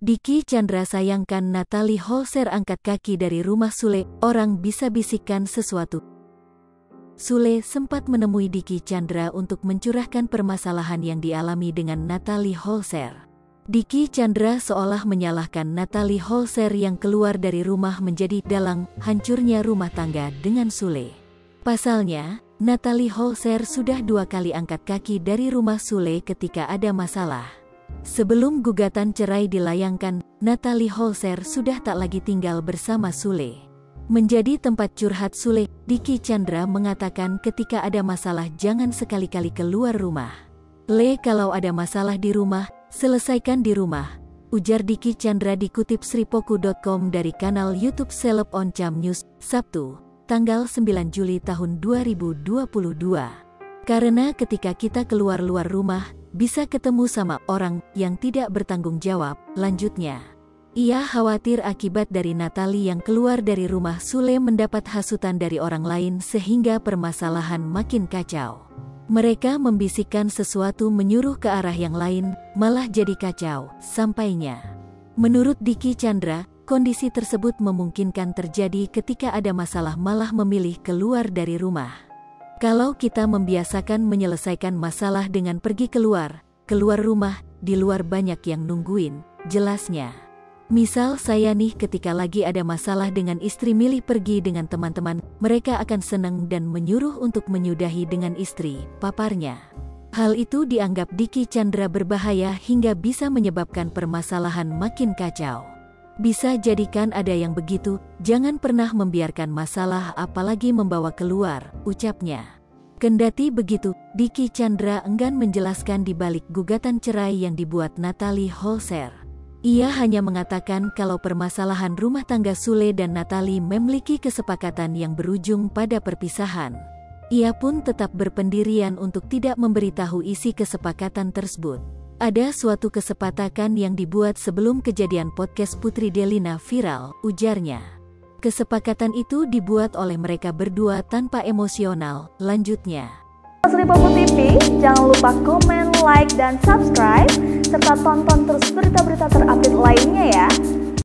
Dicky Chandra sayangkan Natalie Holzer angkat kaki dari rumah Sule, orang bisa bisikkan sesuatu. Sule sempat menemui Dicky Chandra untuk mencurahkan permasalahan yang dialami dengan Natalie Holzer. Dicky Chandra seolah menyalahkan Natalie Holzer yang keluar dari rumah menjadi dalang hancurnya rumah tangga dengan Sule. Pasalnya, Natalie Holzer sudah 2 kali angkat kaki dari rumah Sule ketika ada masalah. Sebelum gugatan cerai dilayangkan, Natalie Holzer sudah tak lagi tinggal bersama Sule. Menjadi tempat curhat Sule, Dicky Chandra mengatakan ketika ada masalah jangan sekali-kali keluar rumah. Kalau ada masalah di rumah, selesaikan di rumah, ujar Dicky Chandra dikutip sripoku.com dari kanal YouTube Seleb Oncam News, Sabtu, tanggal 9 Juli tahun 2022. Karena ketika kita keluar rumah, bisa ketemu sama orang yang tidak bertanggung jawab, lanjutnya. Ia khawatir akibat dari Natalie yang keluar dari rumah Sule mendapat hasutan dari orang lain sehingga permasalahan makin kacau. Mereka membisikkan sesuatu menyuruh ke arah yang lain, malah jadi kacau, sampainya. Menurut Dicky Chandra, kondisi tersebut memungkinkan terjadi ketika ada masalah malah memilih keluar dari rumah. Kalau kita membiasakan menyelesaikan masalah dengan pergi keluar rumah, di luar banyak yang nungguin, jelasnya. Misal saya nih ketika lagi ada masalah dengan istri milih pergi dengan teman-teman, mereka akan senang dan menyuruh untuk menyudahi dengan istri, paparnya. Hal itu dianggap Dicky Chandra berbahaya hingga bisa menyebabkan permasalahan makin kacau. Bisa jadikan ada yang begitu, jangan pernah membiarkan masalah apalagi membawa keluar, ucapnya. Kendati begitu, Dicky Chandra enggan menjelaskan di balik gugatan cerai yang dibuat Natalie Holzer. Ia hanya mengatakan kalau permasalahan rumah tangga Sule dan Natalie memiliki kesepakatan yang berujung pada perpisahan. Ia pun tetap berpendirian untuk tidak memberitahu isi kesepakatan tersebut. Ada suatu kesepakatan yang dibuat sebelum kejadian podcast Putri Delina viral, ujarnya. Kesepakatan itu dibuat oleh mereka berdua tanpa emosional, lanjutnya. Sripoku TV, jangan lupa komen, like, dan subscribe, serta tonton terus berita-berita terupdate lainnya ya.